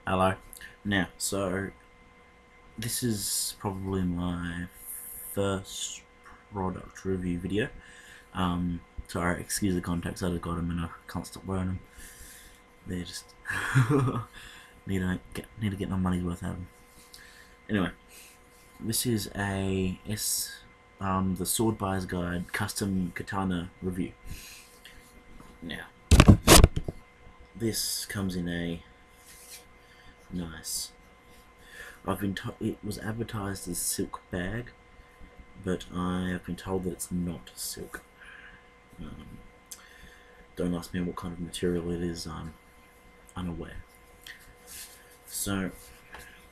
Hello. Now, so this is probably my first product review video. Sorry, excuse the context. I just got them and I can't stop wearing them. They're just need to get my money's worth out of them. Anyway, this is the Sword Buyer's Guide custom katana review. Now, this comes in a nice. It was advertised as silk bag, but I have been told that it's not silk. Don't ask me what kind of material it is. I'm unaware. So,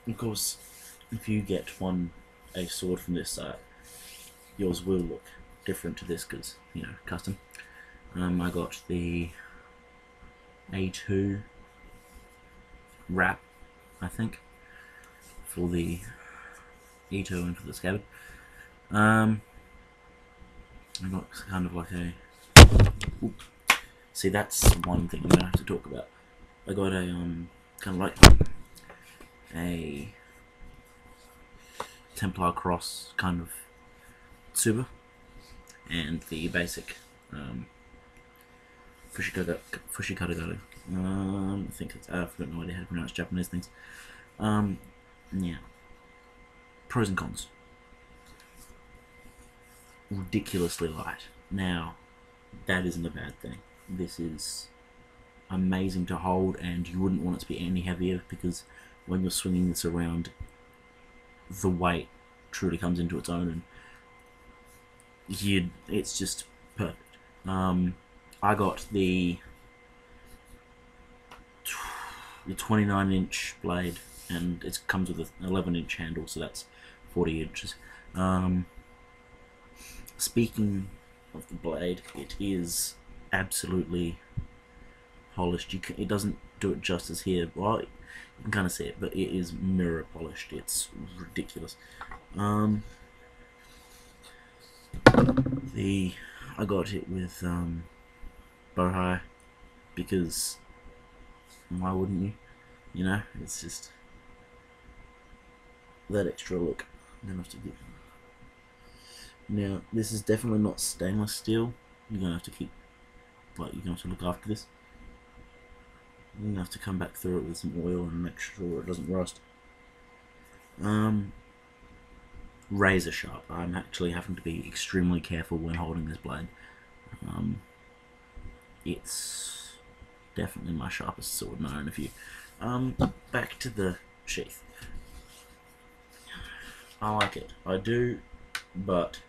of course, if you get a sword from this site, yours will look different to this because, you know, custom. I got the A2 wrap, I think, for the E2 and for the scabbard. I got kind of like a. Oops. See, that's one thing I'm gonna have to talk about. I got a kind of like a Templar cross kind of tsuba, and the basic fushikata. I think it's. I've got no idea how to pronounce Japanese things. Yeah. Pros and cons. Ridiculously light. Now, that isn't a bad thing. This is amazing to hold, and you wouldn't want it to be any heavier because when you're swinging this around, the weight truly comes into its own, and it's just perfect. I got the 29-inch blade, and it comes with an 11-inch handle, so that's 40 inches. Speaking of the blade, it is absolutely polished. It doesn't do it justice here. Well, you can kind of see it, but it is mirror polished. It's ridiculous. I got it with bowhide because why wouldn't you? You know, it's just that extra look. Then have to get. Now, this is definitely not stainless steel. You're gonna have to you're gonna have to look after this. You're gonna have to come back through it with some oil and make sure it doesn't rust. Razor sharp. I'm actually having to be extremely careful when holding this blade. It's definitely my sharpest sword in I own a few. Back to the sheath. I like it. I do, but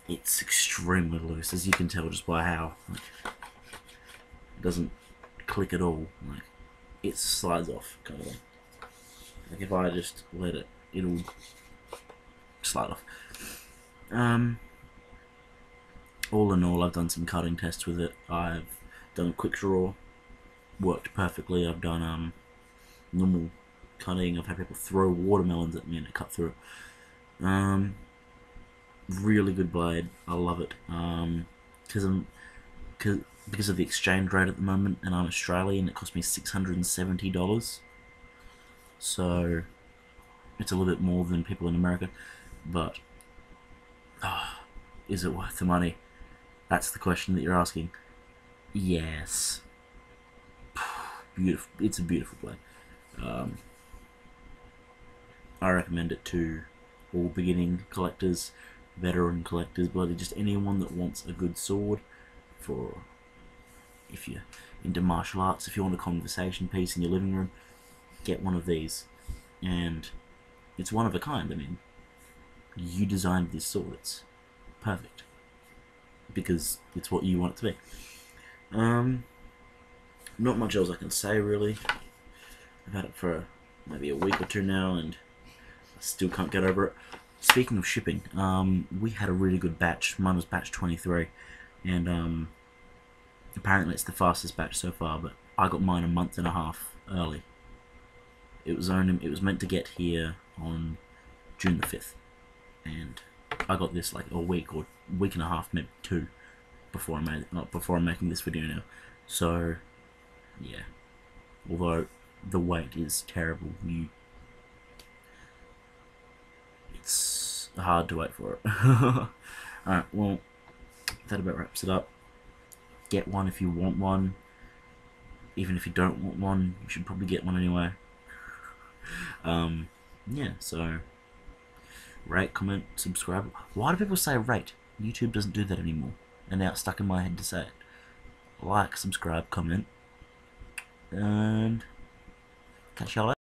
it's extremely loose, as you can tell just by how it doesn't click at all. Like, it slides off, kind of thing. Like if I just let it, it'll slide off. All in all, I've done some cutting tests with it. I've done a quick draw, worked perfectly. I've done normal cutting. I've had people throw watermelons at me and it cut through it. Really good blade. I love it. Because of the exchange rate at the moment, and I'm Australian, it cost me $670. So it's a little bit more than people in America, but is it worth the money? That's the question that you're asking. Yes. Beautiful. It's a beautiful blade. I recommend it to all beginning collectors, veteran collectors, bloody just anyone that wants a good sword. For if you're into martial arts, if you want a conversation piece in your living room, get one of these. And it's one of a kind. I mean, you designed this sword. It's perfect because it's what you want it to be. Not much else I can say really. I've had it for maybe a week or two now, and I still can't get over it. Speaking of shipping, we had a really good batch. Mine was batch 23, and apparently it's the fastest batch so far. But I got mine a month and a half early. It was meant to get here on June the 5th, and I got this like a week or week and a half, maybe two, before I'm making this video now. So yeah, although the wait is terrible. It's hard to wait for it. Alright, well, that about wraps it up. Get one if you want one. Even if you don't want one, you should probably get one anyway. Yeah, so rate, comment, subscribe. Why do people say rate? YouTube doesn't do that anymore, and now it's stuck in my head to say it. Like, subscribe, comment, and catch y'all later.